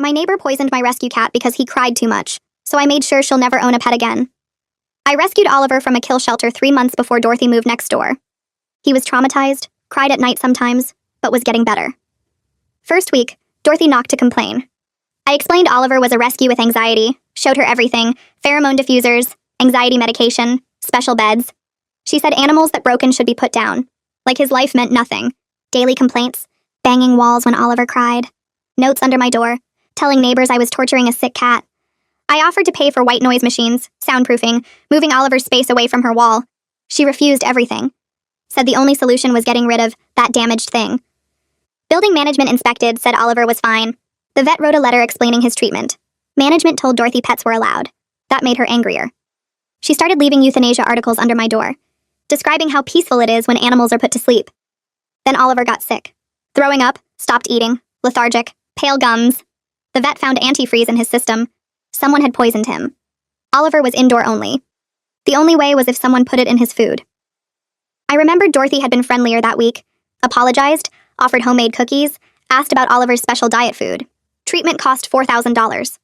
My neighbor poisoned my rescue cat because he cried too much, so I made sure she'll never own a pet again. I rescued Oliver from a kill shelter 3 months before Dorothy moved next door. He was traumatized, cried at night sometimes, but was getting better. First week, Dorothy knocked to complain. I explained Oliver was a rescue with anxiety, showed her everything, pheromone diffusers, anxiety medication, special beds. She said animals that broken should be put down, like his life meant nothing. Daily complaints, banging walls when Oliver cried, notes under my door, telling neighbors I was torturing a sick cat. I offered to pay for white noise machines, soundproofing, moving Oliver's space away from her wall. She refused everything. Said the only solution was getting rid of that damaged thing. Building management inspected, said Oliver was fine. The vet wrote a letter explaining his treatment. Management told Dorothy pets were allowed. That made her angrier. She started leaving euthanasia articles under my door, describing how peaceful it is when animals are put to sleep. Then Oliver got sick. Throwing up, stopped eating, lethargic, pale gums. The vet found antifreeze in his system. Someone had poisoned him. Oliver was indoor only. The only way was if someone put it in his food. I remembered Dorothy had been friendlier that week, apologized, offered homemade cookies, asked about Oliver's special diet food. Treatment cost $4,000.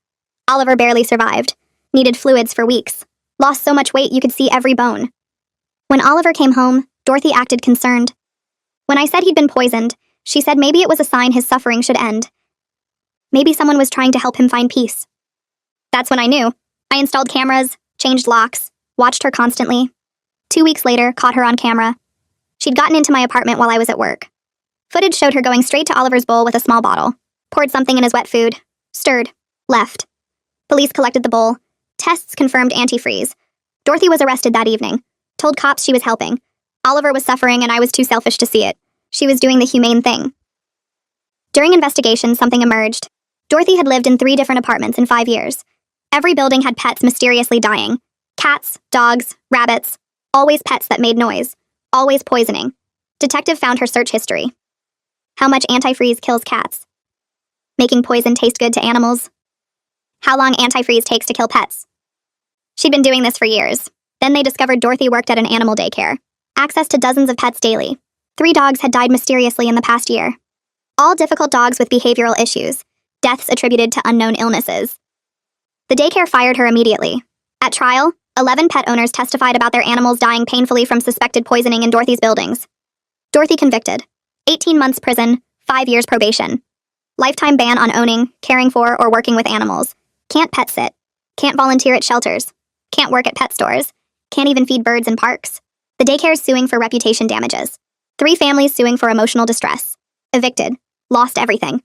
Oliver barely survived, needed fluids for weeks, lost so much weight you could see every bone. When Oliver came home, Dorothy acted concerned. When I said he'd been poisoned, she said maybe it was a sign his suffering should end. Maybe someone was trying to help him find peace. That's when I knew. I installed cameras, changed locks, watched her constantly. 2 weeks later, caught her on camera. She'd gotten into my apartment while I was at work. Footage showed her going straight to Oliver's bowl with a small bottle, poured something in his wet food, stirred, left. Police collected the bowl. Tests confirmed antifreeze. Dorothy was arrested that evening, told cops she was helping. Oliver was suffering and I was too selfish to see it. She was doing the humane thing. During investigation, something emerged. Dorothy had lived in 3 different apartments in 5 years. Every building had pets mysteriously dying. Cats, dogs, rabbits. Always pets that made noise. Always poisoning. Detective found her search history. How much antifreeze kills cats? Making poison taste good to animals? How long antifreeze takes to kill pets? She'd been doing this for years. Then they discovered Dorothy worked at an animal daycare. Access to dozens of pets daily. 3 dogs had died mysteriously in the past year. All difficult dogs with behavioral issues. Deaths attributed to unknown illnesses. The daycare fired her immediately. At trial, 11 pet owners testified about their animals dying painfully from suspected poisoning in Dorothy's buildings. Dorothy convicted. 18 months prison, 5 years probation. Lifetime ban on owning, caring for, or working with animals. Can't pet sit. Can't volunteer at shelters. Can't work at pet stores. Can't even feed birds in parks. The daycare is suing for reputation damages. 3 families suing for emotional distress. Evicted. Lost everything.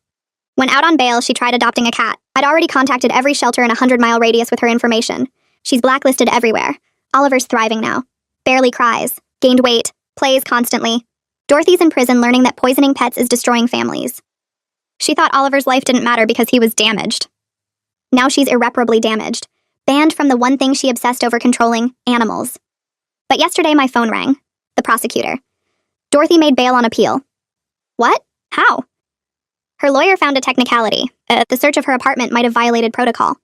When out on bail, she tried adopting a cat. I'd already contacted every shelter in a 100-mile radius with her information. She's blacklisted everywhere. Oliver's thriving now. Barely cries. Gained weight. Plays constantly. Dorothy's in prison learning that poisoning pets is destroying families. She thought Oliver's life didn't matter because he was damaged. Now she's irreparably damaged. Banned from the one thing she obsessed over controlling, animals. But yesterday my phone rang. The prosecutor. Dorothy made bail on appeal. What? How? Her lawyer found a technicality. The search of her apartment might have violated protocol.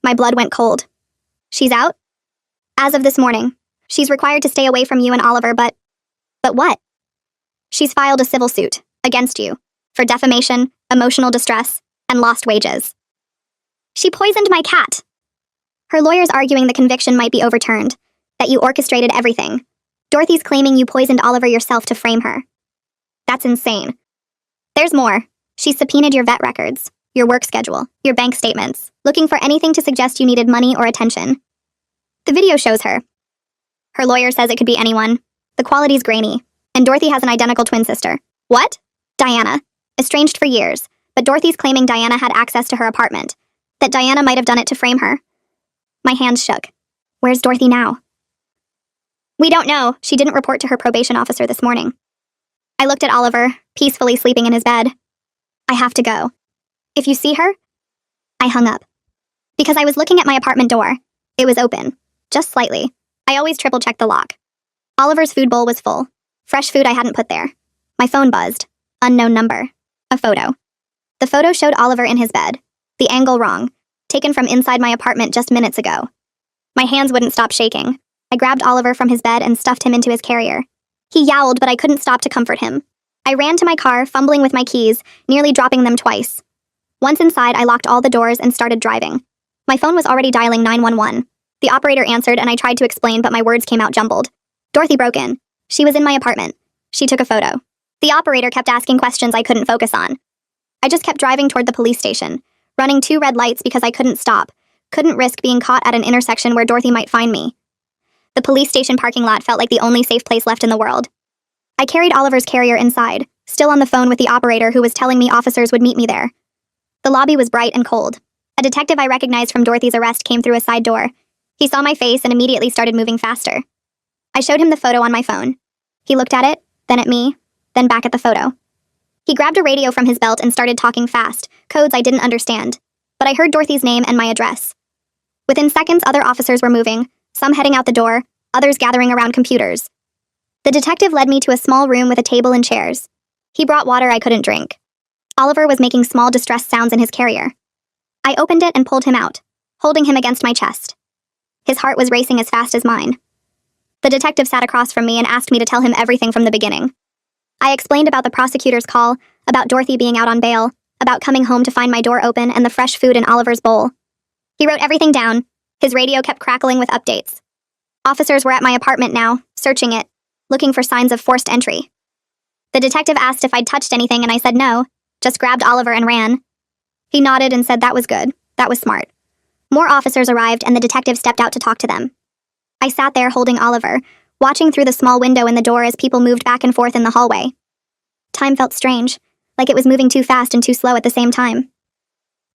My blood went cold. She's out? As of this morning. She's required to stay away from you and Oliver, but what? She's filed a civil suit against you for defamation, emotional distress, and lost wages. She poisoned my cat. Her lawyer's arguing the conviction might be overturned, that you orchestrated everything. Dorothy's claiming you poisoned Oliver yourself to frame her. That's insane. There's more. She subpoenaed your vet records, your work schedule, your bank statements, looking for anything to suggest you needed money or attention. The video shows her. Her lawyer says it could be anyone. The quality's grainy, and Dorothy has an identical twin sister. What? Diana. Estranged for years, but Dorothy's claiming Diana had access to her apartment, that Diana might have done it to frame her. My hands shook. Where's Dorothy now? We don't know. She didn't report to her probation officer this morning. I looked at Oliver, peacefully sleeping in his bed. I have to go. If you see her? I hung up. Because I was looking at my apartment door. It was open. Just slightly. I always triple-check the lock. Oliver's food bowl was full. Fresh food I hadn't put there. My phone buzzed. Unknown number. A photo. The photo showed Oliver in his bed. The angle wrong. Taken from inside my apartment just minutes ago. My hands wouldn't stop shaking. I grabbed Oliver from his bed and stuffed him into his carrier. He yowled, but I couldn't stop to comfort him. I ran to my car, fumbling with my keys, nearly dropping them twice. Once inside, I locked all the doors and started driving. My phone was already dialing 911. The operator answered and I tried to explain, but my words came out jumbled. Dorothy broke in. She was in my apartment. She took a photo. The operator kept asking questions I couldn't focus on. I just kept driving toward the police station, running 2 red lights because I couldn't stop, couldn't risk being caught at an intersection where Dorothy might find me. The police station parking lot felt like the only safe place left in the world. I carried Oliver's carrier inside, still on the phone with the operator who was telling me officers would meet me there. The lobby was bright and cold. A detective I recognized from Dorothy's arrest came through a side door. He saw my face and immediately started moving faster. I showed him the photo on my phone. He looked at it, then at me, then back at the photo. He grabbed a radio from his belt and started talking fast, codes I didn't understand. But I heard Dorothy's name and my address. Within seconds, other officers were moving, some heading out the door, others gathering around computers. The detective led me to a small room with a table and chairs. He brought water I couldn't drink. Oliver was making small distressed sounds in his carrier. I opened it and pulled him out, holding him against my chest. His heart was racing as fast as mine. The detective sat across from me and asked me to tell him everything from the beginning. I explained about the prosecutor's call, about Dorothy being out on bail, about coming home to find my door open and the fresh food in Oliver's bowl. He wrote everything down. His radio kept crackling with updates. Officers were at my apartment now, searching it, looking for signs of forced entry. The detective asked if I'd touched anything and I said no, just grabbed Oliver and ran. He nodded and said that was good, that was smart. More officers arrived and the detective stepped out to talk to them. I sat there holding Oliver, watching through the small window in the door as people moved back and forth in the hallway. Time felt strange, like it was moving too fast and too slow at the same time.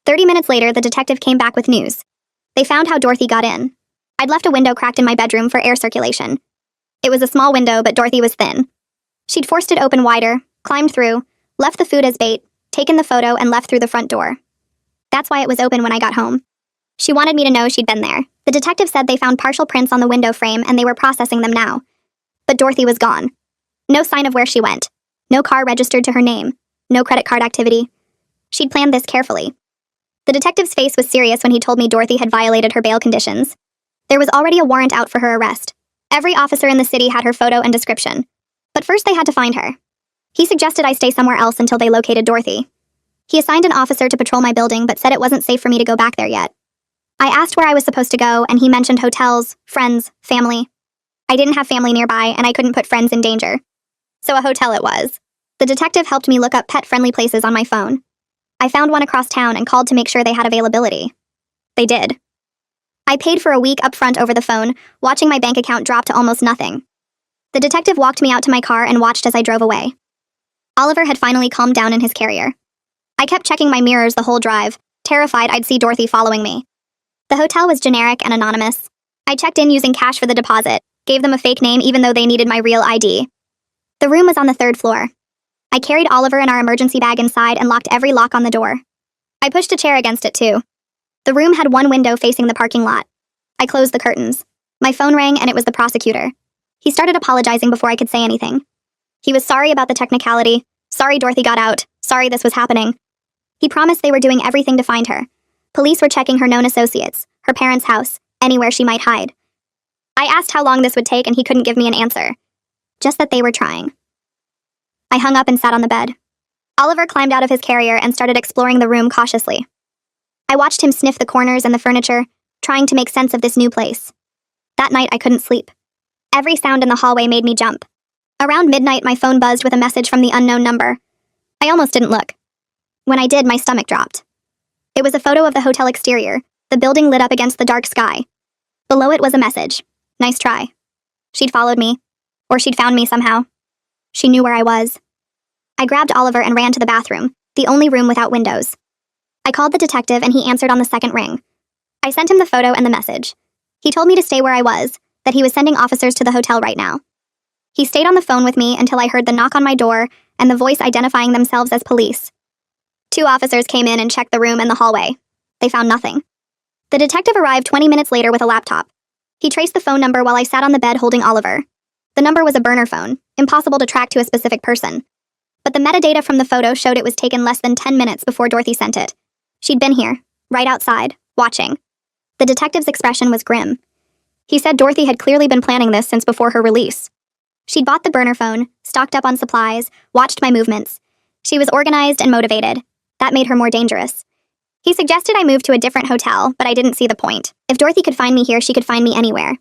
30 minutes later, the detective came back with news. They found how Dorothy got in. I'd left a window cracked in my bedroom for air circulation. It was a small window, but Dorothy was thin. She'd forced it open wider, climbed through, left the food as bait, taken the photo, and left through the front door. That's why it was open when I got home. She wanted me to know she'd been there. The detective said they found partial prints on the window frame and they were processing them now. But Dorothy was gone. No sign of where she went. No car registered to her name. No credit card activity. She'd planned this carefully. The detective's face was serious when he told me Dorothy had violated her bail conditions. There was already a warrant out for her arrest. Every officer in the city had her photo and description. But first they had to find her. He suggested I stay somewhere else until they located Dorothy. He assigned an officer to patrol my building but said it wasn't safe for me to go back there yet. I asked where I was supposed to go and he mentioned hotels, friends, family. I didn't have family nearby and I couldn't put friends in danger. So a hotel it was. The detective helped me look up pet-friendly places on my phone. I found one across town and called to make sure they had availability. They did. I paid for a week up front over the phone, watching my bank account drop to almost nothing. The detective walked me out to my car and watched as I drove away. Oliver had finally calmed down in his carrier. I kept checking my mirrors the whole drive, terrified I'd see Dorothy following me. The hotel was generic and anonymous. I checked in using cash for the deposit, gave them a fake name even though they needed my real ID. The room was on the 3rd floor. I carried Oliver and our emergency bag inside and locked every lock on the door. I pushed a chair against it too. The room had one window facing the parking lot. I closed the curtains. My phone rang and it was the prosecutor. He started apologizing before I could say anything. He was sorry about the technicality, sorry Dorothy got out, sorry this was happening. He promised they were doing everything to find her. Police were checking her known associates, her parents' house, anywhere she might hide. I asked how long this would take and he couldn't give me an answer. Just that they were trying. I hung up and sat on the bed. Oliver climbed out of his carrier and started exploring the room cautiously. I watched him sniff the corners and the furniture, trying to make sense of this new place. That night I couldn't sleep. Every sound in the hallway made me jump. Around midnight my phone buzzed with a message from the unknown number. I almost didn't look. When I did, my stomach dropped. It was a photo of the hotel exterior, the building lit up against the dark sky. Below it was a message. Nice try. She'd followed me. Or she'd found me somehow. She knew where I was. I grabbed Oliver and ran to the bathroom, the only room without windows. I called the detective and he answered on the 2nd ring. I sent him the photo and the message. He told me to stay where I was, that he was sending officers to the hotel right now. He stayed on the phone with me until I heard the knock on my door and the voice identifying themselves as police. 2 officers came in and checked the room and the hallway. They found nothing. The detective arrived 20 minutes later with a laptop. He traced the phone number while I sat on the bed holding Oliver. The number was a burner phone, impossible to track to a specific person. But the metadata from the photo showed it was taken less than 10 minutes before Dorothy sent it. She'd been here, right outside, watching. The detective's expression was grim. He said Dorothy had clearly been planning this since before her release. She'd bought the burner phone, stocked up on supplies, watched my movements. She was organized and motivated. That made her more dangerous. He suggested I move to a different hotel, but I didn't see the point. If Dorothy could find me here, she could find me anywhere.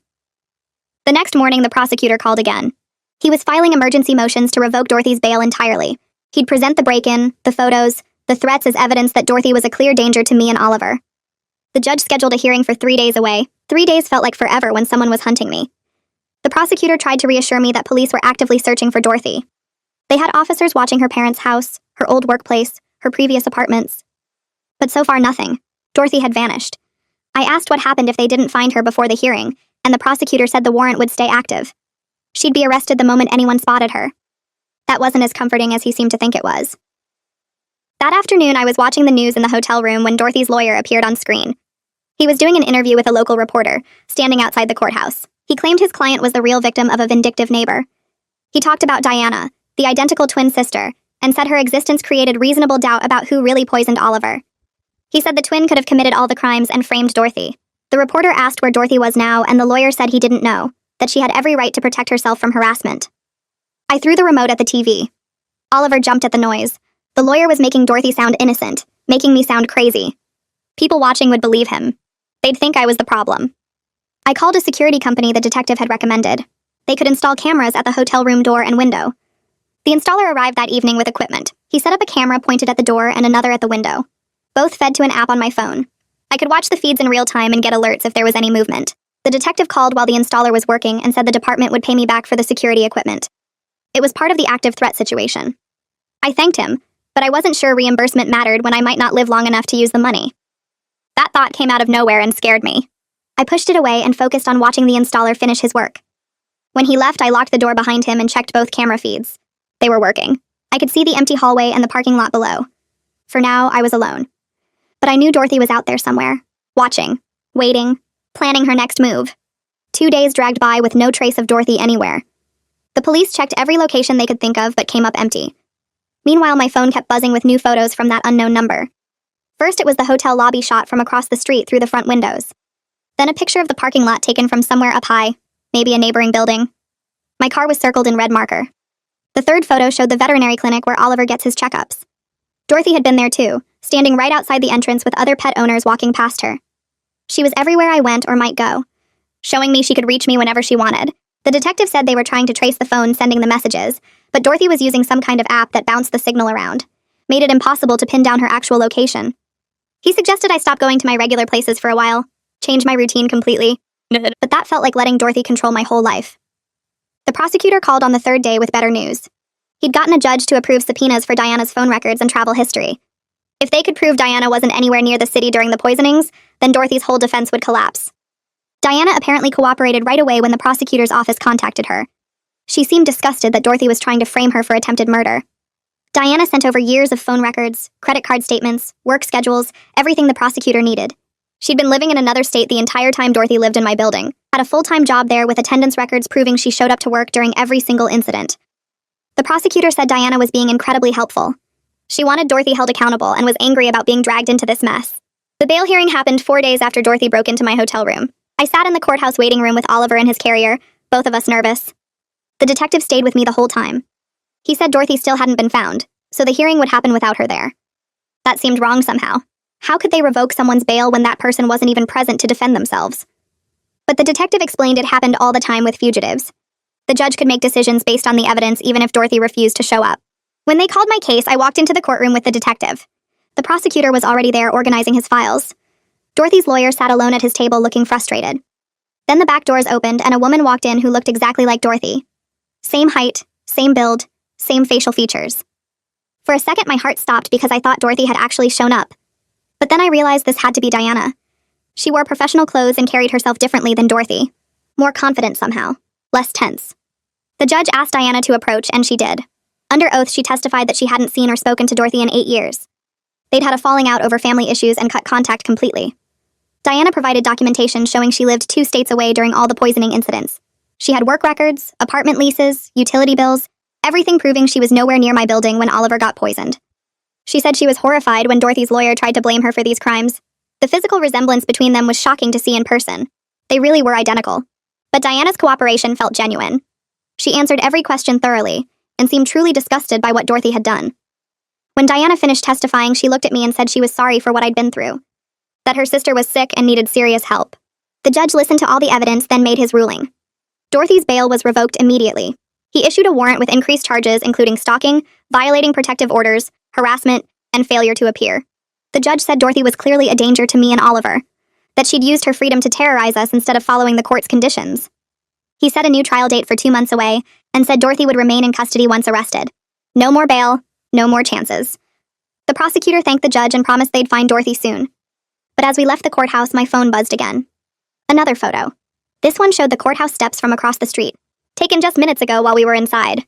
The next morning, the prosecutor called again. He was filing emergency motions to revoke Dorothy's bail entirely. He'd present the break-in, the photos, the threats as evidence that Dorothy was a clear danger to me and Oliver. The judge scheduled a hearing for 3 days away. 3 days felt like forever when someone was hunting me. The prosecutor tried to reassure me that police were actively searching for Dorothy. They had officers watching her parents' house, her old workplace, her previous apartments. But so far, nothing. Dorothy had vanished. I asked what happened if they didn't find her before the hearing, and the prosecutor said the warrant would stay active. She'd be arrested the moment anyone spotted her. That wasn't as comforting as he seemed to think it was. That afternoon, I was watching the news in the hotel room when Dorothy's lawyer appeared on screen. He was doing an interview with a local reporter, standing outside the courthouse. He claimed his client was the real victim of a vindictive neighbor. He talked about Diana, the identical twin sister, and said her existence created reasonable doubt about who really poisoned Oliver. He said the twin could have committed all the crimes and framed Dorothy. The reporter asked where Dorothy was now, and the lawyer said he didn't know, that she had every right to protect herself from harassment. I threw the remote at the TV. Oliver jumped at the noise. The lawyer was making Dorothy sound innocent, making me sound crazy. People watching would believe him. They'd think I was the problem. I called a security company the detective had recommended. They could install cameras at the hotel room door and window. The installer arrived that evening with equipment. He set up a camera pointed at the door and another at the window. Both fed to an app on my phone. I could watch the feeds in real time and get alerts if there was any movement. The detective called while the installer was working and said the department would pay me back for the security equipment. It was part of the active threat situation. I thanked him, but I wasn't sure reimbursement mattered when I might not live long enough to use the money. That thought came out of nowhere and scared me. I pushed it away and focused on watching the installer finish his work. When he left, I locked the door behind him and checked both camera feeds. They were working. I could see the empty hallway and the parking lot below. For now, I was alone. But I knew Dorothy was out there somewhere, watching, waiting, planning her next move. 2 days dragged by with no trace of Dorothy anywhere. The police checked every location they could think of but came up empty. Meanwhile, my phone kept buzzing with new photos from that unknown number. First, it was the hotel lobby shot from across the street through the front windows. Then a picture of the parking lot taken from somewhere up high, maybe a neighboring building. My car was circled in red marker. The third photo showed the veterinary clinic where Oliver gets his checkups. Dorothy had been there too, standing right outside the entrance with other pet owners walking past her. She was everywhere I went or might go, showing me she could reach me whenever she wanted. The detective said they were trying to trace the phone sending the messages, but Dorothy was using some kind of app that bounced the signal around, made it impossible to pin down her actual location. He suggested I stop going to my regular places for a while, change my routine completely, but that felt like letting Dorothy control my whole life. The prosecutor called on the third day with better news. He'd gotten a judge to approve subpoenas for Diana's phone records and travel history. If they could prove Diana wasn't anywhere near the city during the poisonings, then Dorothy's whole defense would collapse. Diana apparently cooperated right away when the prosecutor's office contacted her. She seemed disgusted that Dorothy was trying to frame her for attempted murder. Diana sent over years of phone records, credit card statements, work schedules, everything the prosecutor needed. She'd been living in another state the entire time Dorothy lived in my building, had a full-time job there with attendance records proving she showed up to work during every single incident. The prosecutor said Diana was being incredibly helpful. She wanted Dorothy held accountable and was angry about being dragged into this mess. The bail hearing happened 4 days after Dorothy broke into my hotel room. I sat in the courthouse waiting room with Oliver and his carrier, both of us nervous. The detective stayed with me the whole time. He said Dorothy still hadn't been found, so the hearing would happen without her there. That seemed wrong somehow. How could they revoke someone's bail when that person wasn't even present to defend themselves? But the detective explained it happened all the time with fugitives. The judge could make decisions based on the evidence even if Dorothy refused to show up. When they called my case, I walked into the courtroom with the detective. The prosecutor was already there organizing his files. Dorothy's lawyer sat alone at his table looking frustrated. Then the back doors opened and a woman walked in who looked exactly like Dorothy. Same height, same build, same facial features. For a second, my heart stopped because I thought Dorothy had actually shown up. But then I realized this had to be Diana. She wore professional clothes and carried herself differently than Dorothy. More confident somehow. Less tense. The judge asked Diana to approach, and she did. Under oath, she testified that she hadn't seen or spoken to Dorothy in 8 years. They'd had a falling out over family issues and cut contact completely. Diana provided documentation showing she lived 2 states away during all the poisoning incidents. She had work records, apartment leases, utility bills, everything proving she was nowhere near my building when Oliver got poisoned. She said she was horrified when Dorothy's lawyer tried to blame her for these crimes. The physical resemblance between them was shocking to see in person. They really were identical. But Diana's cooperation felt genuine. She answered every question thoroughly, and seemed truly disgusted by what Dorothy had done. When Diana finished testifying, she looked at me and said she was sorry for what I'd been through, that her sister was sick and needed serious help. The judge listened to all the evidence, then made his ruling. Dorothy's bail was revoked immediately. He issued a warrant with increased charges, including stalking, violating protective orders, harassment, and failure to appear. The judge said Dorothy was clearly a danger to me and Oliver, that she'd used her freedom to terrorize us instead of following the court's conditions. He set a new trial date for 2 months away and said Dorothy would remain in custody once arrested. No more bail, no more chances. The prosecutor thanked the judge and promised they'd find Dorothy soon. But as we left the courthouse, my phone buzzed again. Another photo. This one showed the courthouse steps from across the street, taken just minutes ago while we were inside.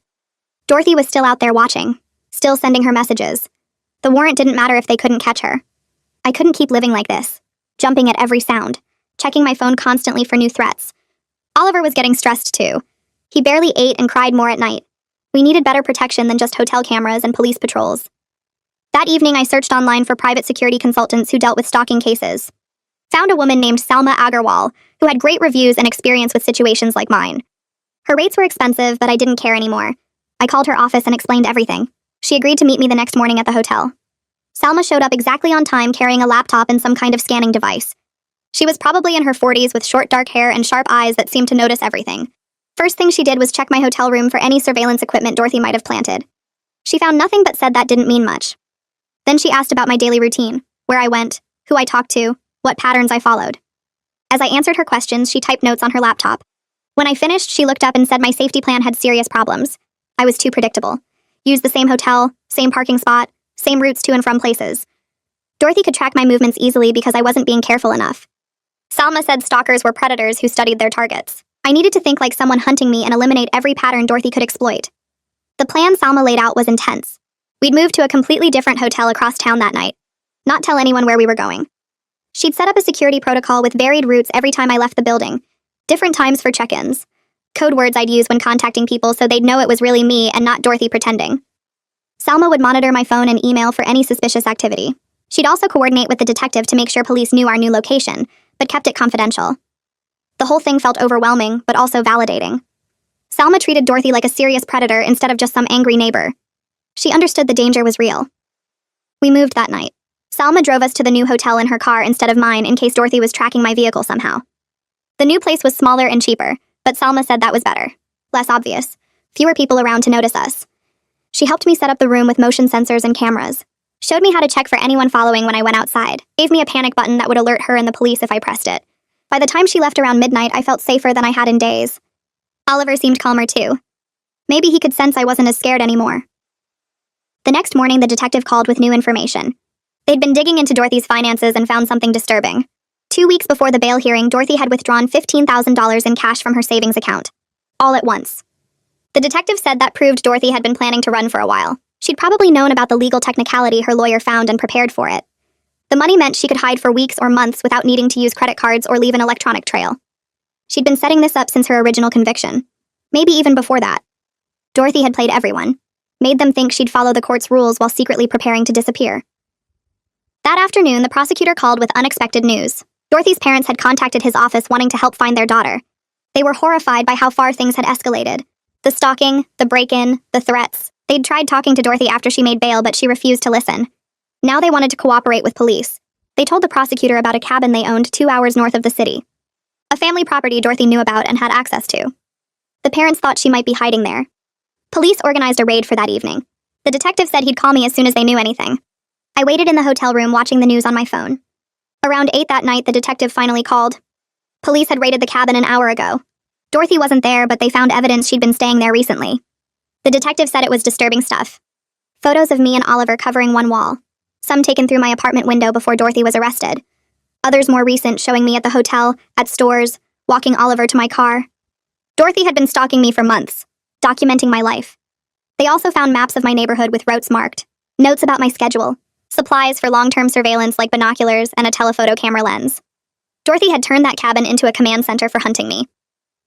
Dorothy was still out there watching, still sending her messages. The warrant didn't matter if they couldn't catch her. I couldn't keep living like this, jumping at every sound, checking my phone constantly for new threats. Oliver was getting stressed too. He barely ate and cried more at night. We needed better protection than just hotel cameras and police patrols. That evening, I searched online for private security consultants who dealt with stalking cases. Found a woman named Salma Agarwal, who had great reviews and experience with situations like mine. Her rates were expensive, but I didn't care anymore. I called her office and explained everything. She agreed to meet me the next morning at the hotel. Salma showed up exactly on time, carrying a laptop and some kind of scanning device. She was probably in her 40s with short dark hair and sharp eyes that seemed to notice everything. First thing she did was check my hotel room for any surveillance equipment Dorothy might have planted. She found nothing but said that didn't mean much. Then she asked about my daily routine, where I went, who I talked to, what patterns I followed. As I answered her questions, she typed notes on her laptop. When I finished, she looked up and said my safety plan had serious problems. I was too predictable. Used the same hotel, same parking spot, same routes to and from places. Dorothy could track my movements easily because I wasn't being careful enough. Salma said stalkers were predators who studied their targets. I needed to think like someone hunting me and eliminate every pattern Dorothy could exploit. The plan Salma laid out was intense. We'd moved to a completely different hotel across town that night. Not tell anyone where we were going. She'd set up a security protocol with varied routes every time I left the building. Different times for check-ins. Code words I'd use when contacting people so they'd know it was really me and not Dorothy pretending. Salma would monitor my phone and email for any suspicious activity. She'd also coordinate with the detective to make sure police knew our new location, but kept it confidential. The whole thing felt overwhelming, but also validating. Salma treated Dorothy like a serious predator instead of just some angry neighbor. She understood the danger was real. We moved that night. Salma drove us to the new hotel in her car instead of mine in case Dorothy was tracking my vehicle somehow. The new place was smaller and cheaper, but Salma said that was better. Less obvious. Fewer people around to notice us. She helped me set up the room with motion sensors and cameras. Showed me how to check for anyone following when I went outside. Gave me a panic button that would alert her and the police if I pressed it. By the time she left around midnight, I felt safer than I had in days. Oliver seemed calmer too. Maybe he could sense I wasn't as scared anymore. The next morning, the detective called with new information. They'd been digging into Dorothy's finances and found something disturbing. 2 weeks before the bail hearing, Dorothy had withdrawn $15,000 in cash from her savings account. All at once. The detective said that proved Dorothy had been planning to run for a while. She'd probably known about the legal technicality her lawyer found and prepared for it. The money meant she could hide for weeks or months without needing to use credit cards or leave an electronic trail. She'd been setting this up since her original conviction. Maybe even before that. Dorothy had played everyone. Made them think she'd follow the court's rules while secretly preparing to disappear. That afternoon, the prosecutor called with unexpected news. Dorothy's parents had contacted his office wanting to help find their daughter. They were horrified by how far things had escalated. The stalking, the break-in, the threats. They'd tried talking to Dorothy after she made bail, but she refused to listen. Now they wanted to cooperate with police. They told the prosecutor about a cabin they owned 2 hours north of the city. A family property Dorothy knew about and had access to. The parents thought she might be hiding there. Police organized a raid for that evening. The detective said he'd call me as soon as they knew anything. I waited in the hotel room watching the news on my phone. Around 8 that night, the detective finally called. Police had raided the cabin an hour ago. Dorothy wasn't there, but they found evidence she'd been staying there recently. The detective said it was disturbing stuff. Photos of me and Oliver covering one wall. Some taken through my apartment window before Dorothy was arrested. Others more recent showing me at the hotel, at stores, walking Oliver to my car. Dorothy had been stalking me for months, documenting my life. They also found maps of my neighborhood with routes marked, notes about my schedule, supplies for long-term surveillance like binoculars and a telephoto camera lens. Dorothy had turned that cabin into a command center for hunting me.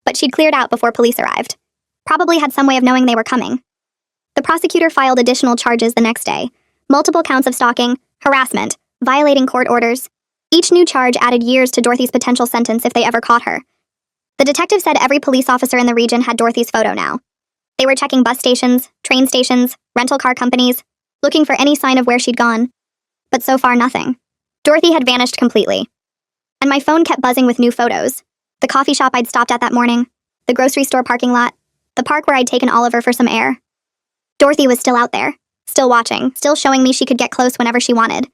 But she'd cleared out before police arrived. Probably had some way of knowing they were coming. The prosecutor filed additional charges the next day. Multiple counts of stalking, harassment, violating court orders. Each new charge added years to Dorothy's potential sentence if they ever caught her. The detective said every police officer in the region had Dorothy's photo now. They were checking bus stations, train stations, rental car companies, looking for any sign of where she'd gone. But so far, nothing. Dorothy had vanished completely. And my phone kept buzzing with new photos. The coffee shop I'd stopped at that morning, the grocery store parking lot, the park where I'd taken Oliver for some air. Dorothy was still out there, still watching, still showing me she could get close whenever she wanted.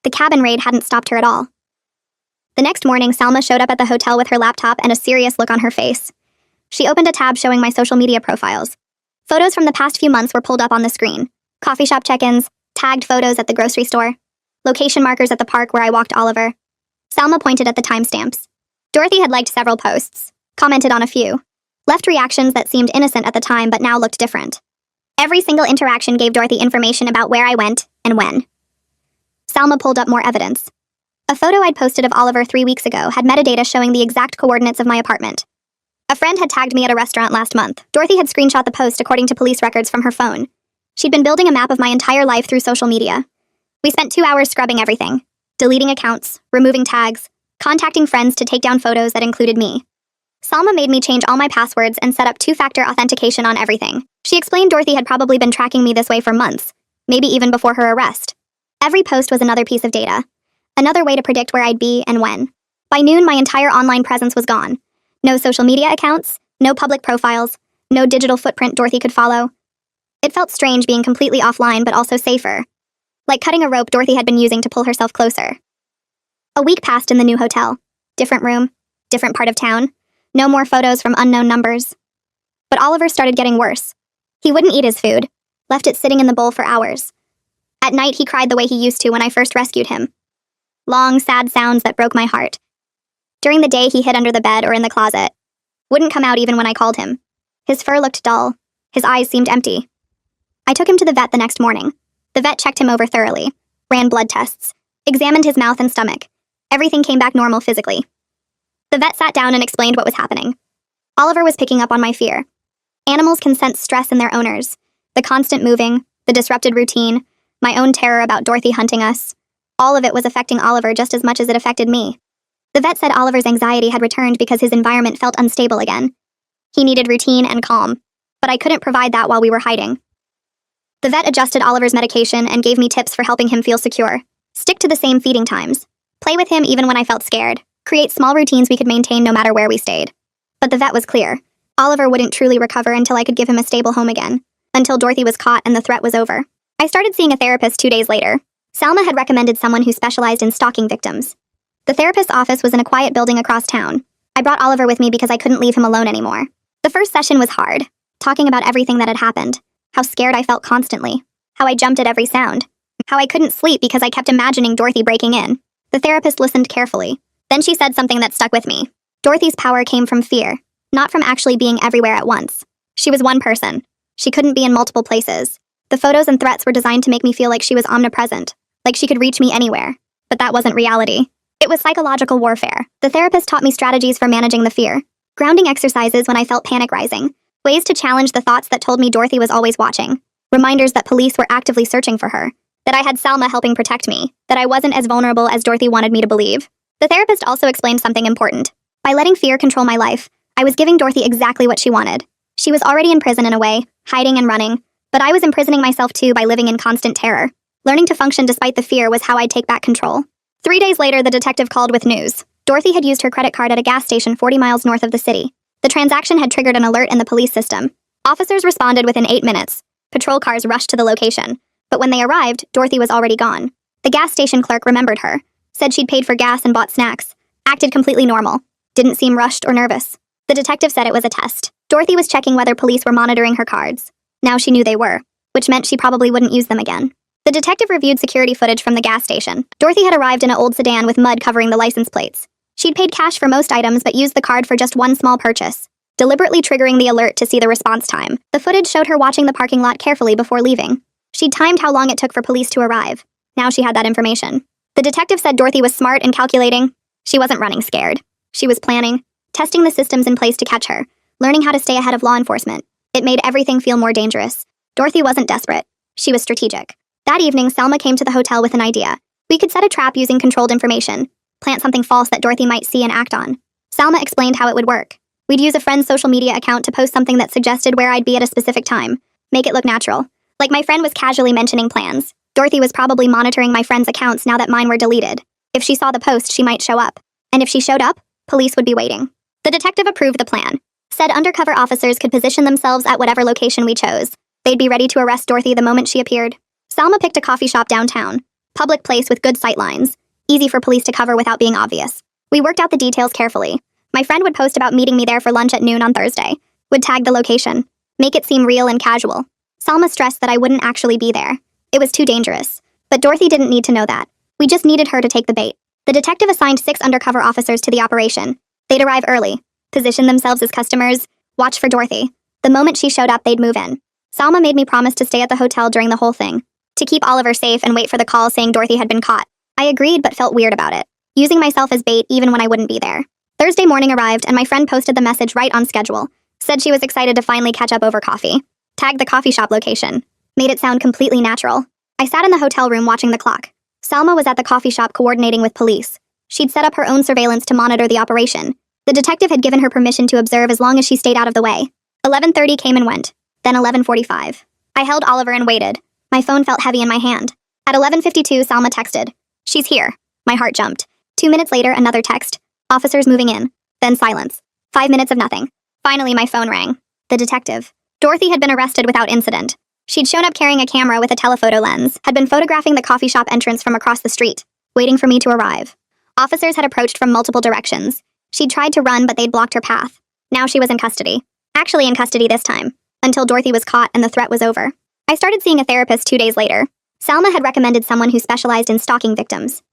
The cabin raid hadn't stopped her at all. The next morning, Salma showed up at the hotel with her laptop and a serious look on her face. She opened a tab showing my social media profiles. Photos from the past few months were pulled up on the screen. Coffee shop check-ins, tagged photos at the grocery store, location markers at the park where I walked Oliver. Salma pointed at the timestamps. Dorothy had liked several posts, commented on a few, left reactions that seemed innocent at the time but now looked different. Every single interaction gave Dorothy information about where I went and when. Salma pulled up more evidence. A photo I'd posted of Oliver 3 weeks ago had metadata showing the exact coordinates of my apartment. A friend had tagged me at a restaurant last month. Dorothy had screenshot the post according to police records from her phone. She'd been building a map of my entire life through social media. We spent 2 hours scrubbing everything, deleting accounts, removing tags, contacting friends to take down photos that included me. Salma made me change all my passwords and set up two-factor authentication on everything. She explained Dorothy had probably been tracking me this way for months, maybe even before her arrest. Every post was another piece of data, another way to predict where I'd be and when. By noon, my entire online presence was gone. No social media accounts, no public profiles, no digital footprint Dorothy could follow. It felt strange being completely offline but also safer. Like cutting a rope Dorothy had been using to pull herself closer. A week passed in the new hotel. Different room, different part of town. No more photos from unknown numbers. But Oliver started getting worse. He wouldn't eat his food, left it sitting in the bowl for hours. At night, he cried the way he used to when I first rescued him. Long, sad sounds that broke my heart. During the day, he hid under the bed or in the closet. Wouldn't come out even when I called him. His fur looked dull. His eyes seemed empty. I took him to the vet the next morning. The vet checked him over thoroughly, ran blood tests, examined his mouth and stomach. Everything came back normal physically. The vet sat down and explained what was happening. Oliver was picking up on my fear. Animals can sense stress in their owners. The constant moving, the disrupted routine, my own terror about Dorothy hunting us. All of it was affecting Oliver just as much as it affected me. The vet said Oliver's anxiety had returned because his environment felt unstable again. He needed routine and calm, but I couldn't provide that while we were hiding. The vet adjusted Oliver's medication and gave me tips for helping him feel secure. Stick to the same feeding times. Play with him even when I felt scared. Create small routines we could maintain no matter where we stayed. But the vet was clear. Oliver wouldn't truly recover until I could give him a stable home again. Until Dorothy was caught and the threat was over. I started seeing a therapist 2 days later. Salma had recommended someone who specialized in stalking victims. The therapist's office was in a quiet building across town. I brought Oliver with me because I couldn't leave him alone anymore. The first session was hard, talking about everything that had happened, how scared I felt constantly, how I jumped at every sound, how I couldn't sleep because I kept imagining Dorothy breaking in. The therapist listened carefully. Then she said something that stuck with me. Dorothy's power came from fear, not from actually being everywhere at once. She was one person. She couldn't be in multiple places. The photos and threats were designed to make me feel like she was omnipresent, like she could reach me anywhere. But that wasn't reality. It was psychological warfare. The therapist taught me strategies for managing the fear. Grounding exercises when I felt panic rising. Ways to challenge the thoughts that told me Dorothy was always watching. Reminders that police were actively searching for her. That I had Salma helping protect me. That I wasn't as vulnerable as Dorothy wanted me to believe. The therapist also explained something important. By letting fear control my life, I was giving Dorothy exactly what she wanted. She was already in prison in a way, hiding and running, but I was imprisoning myself too by living in constant terror. Learning to function despite the fear was how I'd take back control. 3 days later, the detective called with news. Dorothy had used her credit card at a gas station 40 miles north of the city. The transaction had triggered an alert in the police system. Officers responded within 8 minutes. Patrol cars rushed to the location. But when they arrived, Dorothy was already gone. The gas station clerk remembered her, said she'd paid for gas and bought snacks, acted completely normal, didn't seem rushed or nervous. The detective said it was a test. Dorothy was checking whether police were monitoring her cards. Now she knew they were, which meant she probably wouldn't use them again. The detective reviewed security footage from the gas station. Dorothy had arrived in an old sedan with mud covering the license plates. She'd paid cash for most items but used the card for just one small purchase, deliberately triggering the alert to see the response time. The footage showed her watching the parking lot carefully before leaving. She'd timed how long it took for police to arrive. Now she had that information. The detective said Dorothy was smart and calculating. She wasn't running scared. She was planning, testing the systems in place to catch her, learning how to stay ahead of law enforcement. It made everything feel more dangerous. Dorothy wasn't desperate. She was strategic. That evening, Salma came to the hotel with an idea. We could set a trap using controlled information, plant something false that Dorothy might see and act on. Salma explained how it would work. We'd use a friend's social media account to post something that suggested where I'd be at a specific time, make it look natural, Like my friend was casually mentioning plans. Dorothy was probably monitoring my friend's accounts now that mine were deleted. If she saw the post, she might show up. And if she showed up, police would be waiting. The detective approved the plan. Said undercover officers could position themselves at whatever location we chose. They'd be ready to arrest Dorothy the moment she appeared. Salma picked a coffee shop downtown. Public place with good sight lines. Easy for police to cover without being obvious. We worked out the details carefully. My friend would post about meeting me there for lunch at noon on Thursday. Would tag the location. Make it seem real and casual. Salma stressed that I wouldn't actually be there. It was too dangerous. But Dorothy didn't need to know that. We just needed her to take the bait. The detective assigned 6 undercover officers to the operation. They'd arrive early, position themselves as customers, watch for Dorothy. The moment she showed up, they'd move in. Salma made me promise to stay at the hotel during the whole thing, to keep Oliver safe and wait for the call saying Dorothy had been caught. I agreed but felt weird about it, using myself as bait even when I wouldn't be there. Thursday morning arrived and my friend posted the message right on schedule. Said she was excited to finally catch up over coffee. Tagged the coffee shop location. Made it sound completely natural. I sat in the hotel room watching the clock. Salma was at the coffee shop coordinating with police. She'd set up her own surveillance to monitor the operation. The detective had given her permission to observe as long as she stayed out of the way. 11:30 came and went. Then 11:45. I held Oliver and waited. My phone felt heavy in my hand. At 11:52, Salma texted. She's here. My heart jumped. 2 minutes later, another text. Officers moving in. Then silence. 5 minutes of nothing. Finally, my phone rang. The detective. Dorothy had been arrested without incident. She'd shown up carrying a camera with a telephoto lens, had been photographing the coffee shop entrance from across the street, waiting for me to arrive. Officers had approached from multiple directions. She'd tried to run, but they'd blocked her path. Now she was in custody. Actually in custody this time, until Dorothy was caught and the threat was over. I started seeing a therapist 2 days later. Salma had recommended someone who specialized in stalking victims.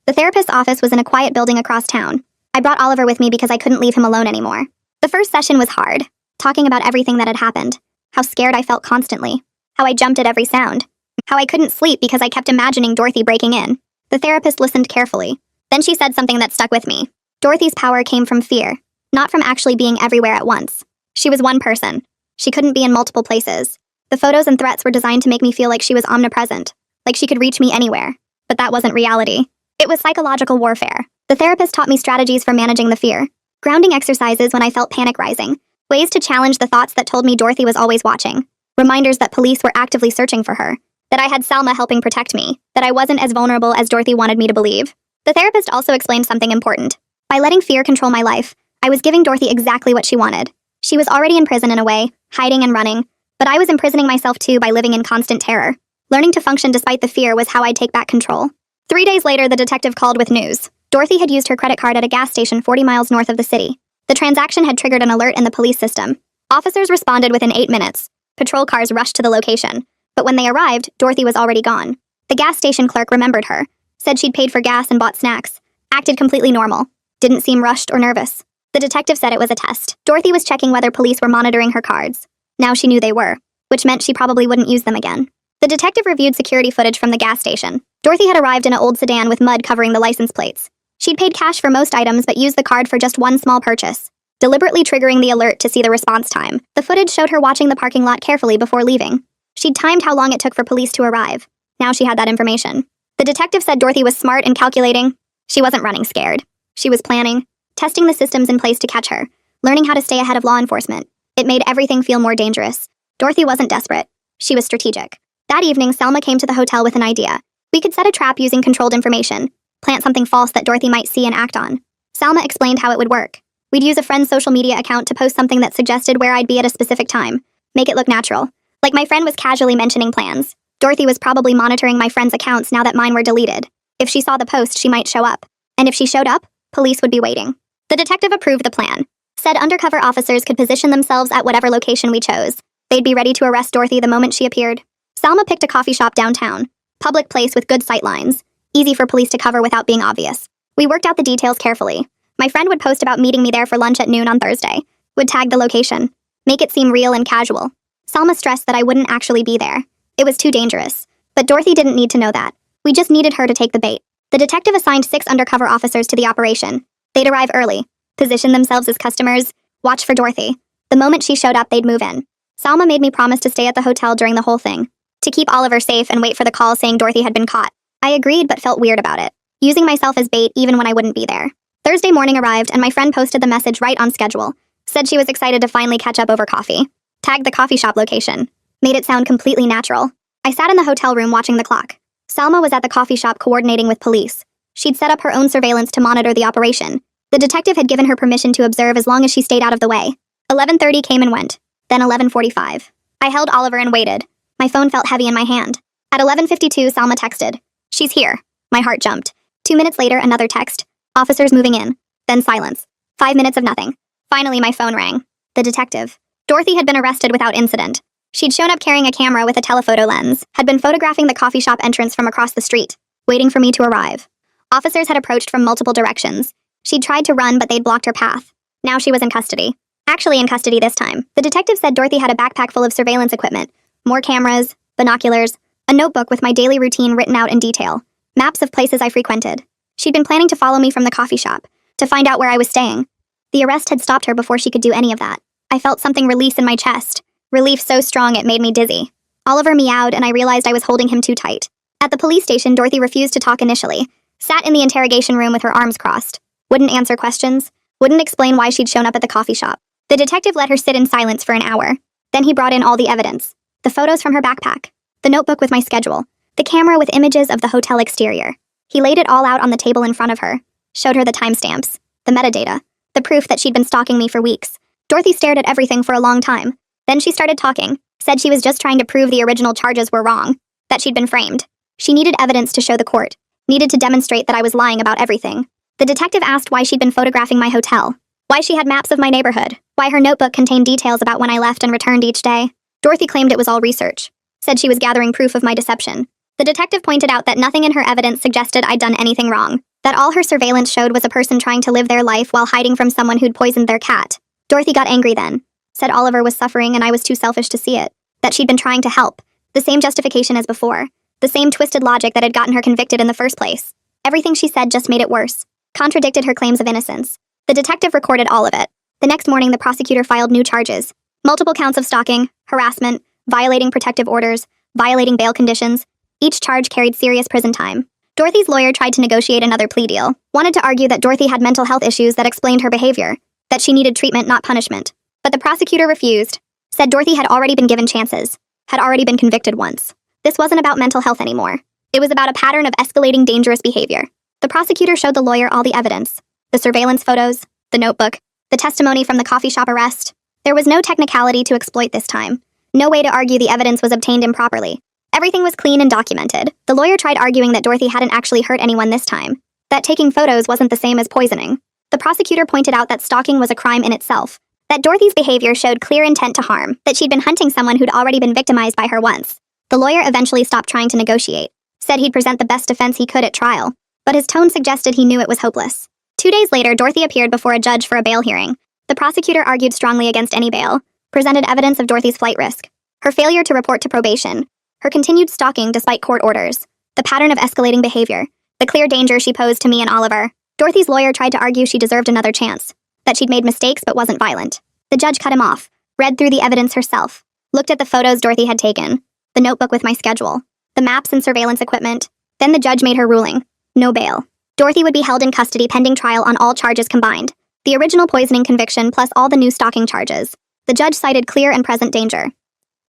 The therapist's office was in a quiet building across town. I brought Oliver with me because I couldn't leave him alone anymore. The first session was hard, talking about everything that had happened, how scared I felt constantly, how I jumped at every sound, how I couldn't sleep because I kept imagining Dorothy breaking in. The therapist listened carefully. Then she said something that stuck with me. Dorothy's power came from fear, not from actually being everywhere at once. She was one person. She couldn't be in multiple places. The photos and threats were designed to make me feel like she was omnipresent, like she could reach me anywhere. But that wasn't reality. It was psychological warfare. The therapist taught me strategies for managing the fear. Grounding exercises when I felt panic rising. Ways to challenge the thoughts that told me Dorothy was always watching. Reminders that police were actively searching for her. That I had Salma helping protect me. That I wasn't as vulnerable as Dorothy wanted me to believe. The therapist also explained something important. By letting fear control my life, I was giving Dorothy exactly what she wanted. She was already in prison in a way, hiding and running. But I was imprisoning myself too by living in constant terror. Learning to function despite the fear was how I'd take back control. 3 days later, the detective called with news. Dorothy had used her credit card at a gas station 40 miles north of the city. The transaction had triggered an alert in the police system. Officers responded within 8 minutes. Patrol cars rushed to the location. But when they arrived, Dorothy was already gone. The gas station clerk remembered her, said she'd paid for gas and bought snacks, acted completely normal, didn't seem rushed or nervous. The detective said it was a test. Dorothy was checking whether police were monitoring her cards. Now she knew they were, which meant she probably wouldn't use them again. The detective reviewed security footage from the gas station. Dorothy had arrived in an old sedan with mud covering the license plates. She'd paid cash for most items but used the card for just one small purchase, deliberately triggering the alert to see the response time. The footage showed her watching the parking lot carefully before leaving. She'd timed how long it took for police to arrive. Now she had that information. The detective said Dorothy was smart and calculating. She wasn't running scared. She was planning, testing the systems in place to catch her, learning how to stay ahead of law enforcement. It made everything feel more dangerous. Dorothy wasn't desperate. She was strategic. That evening, Salma came to the hotel with an idea. We could set a trap using controlled information, plant something false that Dorothy might see and act on. Salma explained how it would work. We'd use a friend's social media account to post something that suggested where I'd be at a specific time, make it look natural. Like my friend was casually mentioning plans. Dorothy was probably monitoring my friend's accounts now that mine were deleted. If she saw the post, she might show up. And if she showed up, police would be waiting. The detective approved the plan. Said undercover officers could position themselves at whatever location we chose. They'd be ready to arrest Dorothy the moment she appeared. Salma picked a coffee shop downtown. Public place with good sight lines. Easy for police to cover without being obvious. We worked out the details carefully. My friend would post about meeting me there for lunch at noon on Thursday. Would tag the location. Make it seem real and casual. Salma stressed that I wouldn't actually be there. It was too dangerous. But Dorothy didn't need to know that. We just needed her to take the bait. The detective assigned 6 undercover officers to the operation. They'd arrive early, position themselves as customers, watch for Dorothy. The moment she showed up, they'd move in. Salma made me promise to stay at the hotel during the whole thing, to keep Oliver safe and wait for the call saying Dorothy had been caught. I agreed but felt weird about it, using myself as bait even when I wouldn't be there. Thursday morning arrived and my friend posted the message right on schedule. Said she was excited to finally catch up over coffee. Tagged the coffee shop location. Made it sound completely natural. I sat in the hotel room watching the clock. Salma was at the coffee shop coordinating with police. She'd set up her own surveillance to monitor the operation. The detective had given her permission to observe as long as she stayed out of the way. 11:30 came and went. Then 11:45. I held Oliver and waited. My phone felt heavy in my hand. At 11:52, Salma texted. "She's here." My heart jumped. 2 minutes later, another text. "Officers moving in." Then silence. 5 minutes of nothing. Finally, my phone rang. The detective. Dorothy had been arrested without incident. She'd shown up carrying a camera with a telephoto lens, had been photographing the coffee shop entrance from across the street, waiting for me to arrive. Officers had approached from multiple directions. She'd tried to run, but they'd blocked her path. Now she was in custody. Actually in custody this time. The detective said Dorothy had a backpack full of surveillance equipment, more cameras, binoculars, a notebook with my daily routine written out in detail, maps of places I frequented. She'd been planning to follow me from the coffee shop, to find out where I was staying. The arrest had stopped her before she could do any of that. I felt something release in my chest, relief so strong it made me dizzy. Oliver meowed and I realized I was holding him too tight. At the police station, Dorothy refused to talk initially, sat in the interrogation room with her arms crossed, wouldn't answer questions, wouldn't explain why she'd shown up at the coffee shop. The detective let her sit in silence for an hour. Then he brought in all the evidence. The photos from her backpack, the notebook with my schedule, the camera with images of the hotel exterior. He laid it all out on the table in front of her, showed her the timestamps, the metadata, the proof that she'd been stalking me for weeks. Dorothy stared at everything for a long time. Then she started talking, said she was just trying to prove the original charges were wrong, that she'd been framed. She needed evidence to show the court, needed to demonstrate that I was lying about everything. The detective asked why she'd been photographing my hotel, why she had maps of my neighborhood, why her notebook contained details about when I left and returned each day. Dorothy claimed it was all research, said she was gathering proof of my deception. The detective pointed out that nothing in her evidence suggested I'd done anything wrong, that all her surveillance showed was a person trying to live their life while hiding from someone who'd poisoned their cat. Dorothy got angry then, said Oliver was suffering and I was too selfish to see it, that she'd been trying to help. The same justification as before, the same twisted logic that had gotten her convicted in the first place. Everything she said just made it worse, contradicted her claims of innocence. The detective recorded all of it. The next morning, the prosecutor filed new charges. Multiple counts of stalking, harassment, violating protective orders, violating bail conditions. Each charge carried serious prison time. Dorothy's lawyer tried to negotiate another plea deal, wanted to argue that Dorothy had mental health issues that explained her behavior, that she needed treatment, not punishment. But the prosecutor refused, said Dorothy had already been given chances, had already been convicted once. This wasn't about mental health anymore. It was about a pattern of escalating dangerous behavior. The prosecutor showed the lawyer all the evidence, the surveillance photos, the notebook, the testimony from the coffee shop arrest. There was no technicality to exploit this time, no way to argue the evidence was obtained improperly. Everything was clean and documented. The lawyer tried arguing that Dorothy hadn't actually hurt anyone this time, that taking photos wasn't the same as poisoning. The prosecutor pointed out that stalking was a crime in itself, that Dorothy's behavior showed clear intent to harm, that she'd been hunting someone who'd already been victimized by her once. The lawyer eventually stopped trying to negotiate, said he'd present the best defense he could at trial, but his tone suggested he knew it was hopeless. 2 days later, Dorothy appeared before a judge for a bail hearing. The prosecutor argued strongly against any bail, presented evidence of Dorothy's flight risk, her failure to report to probation, her continued stalking despite court orders, the pattern of escalating behavior, the clear danger she posed to me and Oliver. Dorothy's lawyer tried to argue she deserved another chance, that she'd made mistakes but wasn't violent. The judge cut him off, read through the evidence herself, looked at the photos Dorothy had taken, the notebook with my schedule, the maps and surveillance equipment. Then the judge made her ruling. No bail. Dorothy would be held in custody pending trial on all charges combined. The original poisoning conviction plus all the new stalking charges. The judge cited clear and present danger.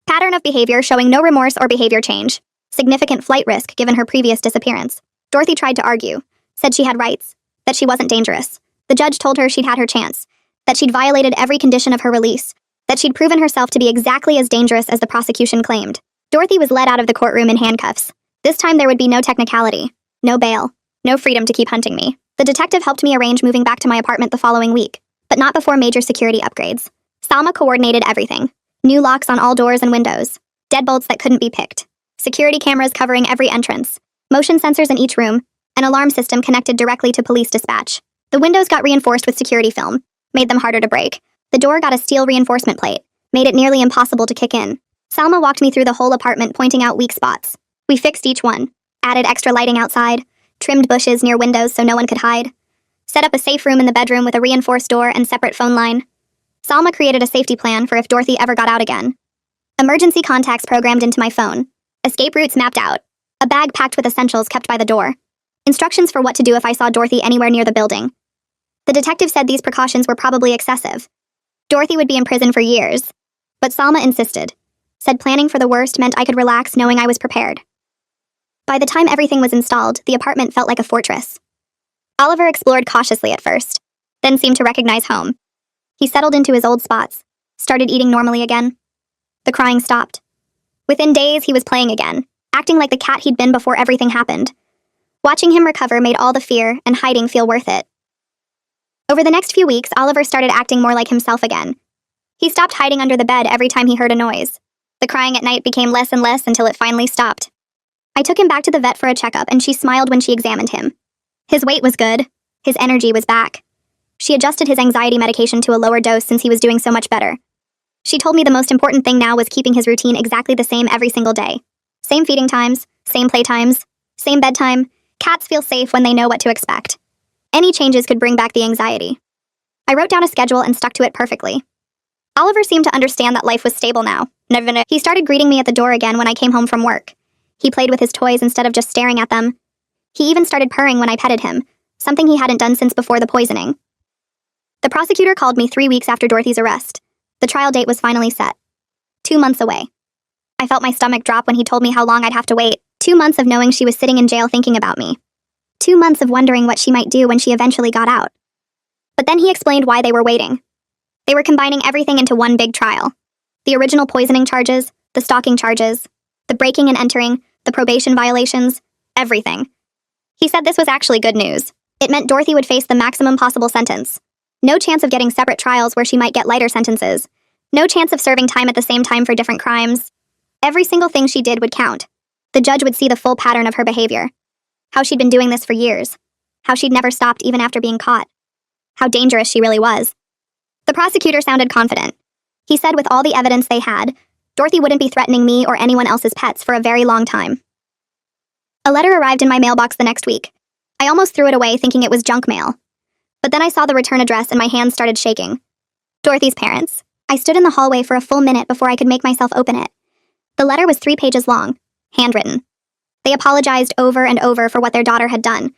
Pattern of behavior showing no remorse or behavior change. Significant flight risk given her previous disappearance. Dorothy tried to argue, said she had rights, that she wasn't dangerous. The judge told her she'd had her chance, that she'd violated every condition of her release, that she'd proven herself to be exactly as dangerous as the prosecution claimed. Dorothy was led out of the courtroom in handcuffs. This time there would be no technicality, no bail, no freedom to keep hunting me. The detective helped me arrange moving back to my apartment the following week, but not before major security upgrades. Salma coordinated everything. New locks on all doors and windows, deadbolts that couldn't be picked, security cameras covering every entrance, motion sensors in each room, an alarm system connected directly to police dispatch. The windows got reinforced with security film, made them harder to break. The door got a steel reinforcement plate, made it nearly impossible to kick in. Salma walked me through the whole apartment, pointing out weak spots. We fixed each one, added extra lighting outside, trimmed bushes near windows so no one could hide, set up a safe room in the bedroom with a reinforced door and separate phone line. Salma created a safety plan for if Dorothy ever got out again. Emergency contacts programmed into my phone, escape routes mapped out, a bag packed with essentials kept by the door, instructions for what to do if I saw Dorothy anywhere near the building. The detective said these precautions were probably excessive. Dorothy would be in prison for years, but Salma insisted. said planning for the worst meant I could relax knowing I was prepared. By the time everything was installed, the apartment felt like a fortress. Oliver explored cautiously at first, then seemed to recognize home. He settled into his old spots, started eating normally again. The crying stopped. Within days, he was playing again, acting like the cat he'd been before everything happened. Watching him recover made all the fear and hiding feel worth it. Over the next few weeks, Oliver started acting more like himself again. He stopped hiding under the bed every time he heard a noise. The crying at night became less and less until it finally stopped. I took him back to the vet for a checkup, and she smiled when she examined him. His weight was good. His energy was back. She adjusted his anxiety medication to a lower dose since he was doing so much better. She told me the most important thing now was keeping his routine exactly the same every single day. Same feeding times, same playtimes, same bedtime. Cats feel safe when they know what to expect. Any changes could bring back the anxiety. I wrote down a schedule and stuck to it perfectly. Oliver seemed to understand that life was stable now. He started greeting me at the door again when I came home from work. He played with his toys instead of just staring at them. He even started purring when I petted him, something he hadn't done since before the poisoning. The prosecutor called me 3 weeks after Dorothy's arrest. The trial date was finally set. 2 months away. I felt my stomach drop when he told me how long I'd have to wait. 2 months of knowing she was sitting in jail thinking about me. 2 months of wondering what she might do when she eventually got out. But then he explained why they were waiting. They were combining everything into one big trial. The original poisoning charges, the stalking charges, the breaking and entering, the probation violations, everything. He said this was actually good news. It meant Dorothy would face the maximum possible sentence. No chance of getting separate trials where she might get lighter sentences. No chance of serving time at the same time for different crimes. Every single thing she did would count. The judge would see the full pattern of her behavior. How she'd been doing this for years. How she'd never stopped even after being caught. How dangerous she really was. The prosecutor sounded confident. He said with all the evidence they had, Dorothy wouldn't be threatening me or anyone else's pets for a very long time. A letter arrived in my mailbox the next week. I almost threw it away thinking it was junk mail. But then I saw the return address and my hands started shaking. Dorothy's parents. I stood in the hallway for a full minute before I could make myself open it. The letter was 3 pages long, handwritten. They apologized over and over for what their daughter had done.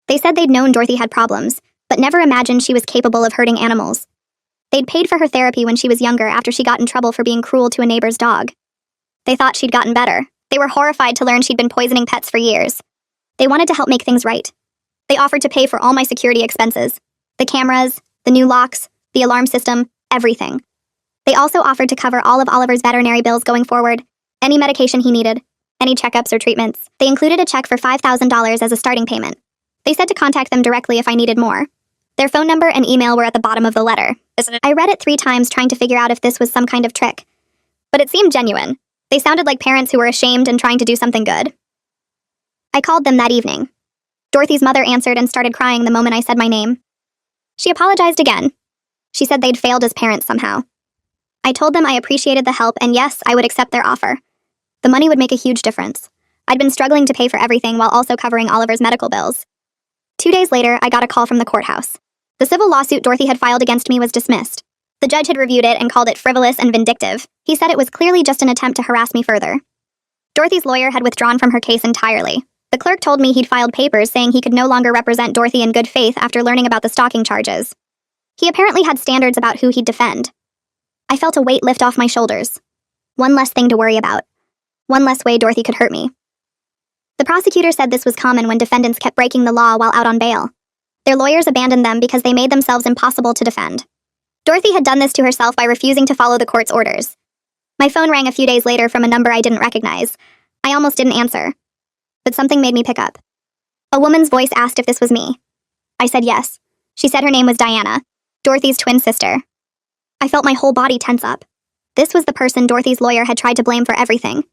They said they'd known Dorothy had problems, but never imagined she was capable of hurting animals. They'd paid for her therapy when she was younger after she got in trouble for being cruel to a neighbor's dog. They thought she'd gotten better. They were horrified to learn she'd been poisoning pets for years. They wanted to help make things right. They offered to pay for all my security expenses. The cameras, the new locks, the alarm system, everything. They also offered to cover all of Oliver's veterinary bills going forward, any medication he needed, any checkups or treatments. They included a check for $5,000 as a starting payment. They said to contact them directly if I needed more. Their phone number and email were at the bottom of the letter. I read it 3 times trying to figure out if this was some kind of trick. But it seemed genuine. They sounded like parents who were ashamed and trying to do something good. I called them that evening. Dorothy's mother answered and started crying the moment I said my name. She apologized again. She said they'd failed as parents somehow. I told them I appreciated the help and yes, I would accept their offer. The money would make a huge difference. I'd been struggling to pay for everything while also covering Oliver's medical bills. 2 days later, I got a call from the courthouse. The civil lawsuit Dorothy had filed against me was dismissed. The judge had reviewed it and called it frivolous and vindictive. He said it was clearly just an attempt to harass me further. Dorothy's lawyer had withdrawn from her case entirely. The clerk told me he'd filed papers saying he could no longer represent Dorothy in good faith after learning about the stalking charges. He apparently had standards about who he'd defend. I felt a weight lift off my shoulders. One less thing to worry about. One less way Dorothy could hurt me. The prosecutor said this was common when defendants kept breaking the law while out on bail. Their lawyers abandoned them because they made themselves impossible to defend. Dorothy had done this to herself by refusing to follow the court's orders. My phone rang a few days later from a number I didn't recognize. I almost didn't answer. But something made me pick up. A woman's voice asked if this was me. I said yes. She said her name was Diana, Dorothy's twin sister. I felt my whole body tense up. This was the person Dorothy's lawyer had tried to blame for everything.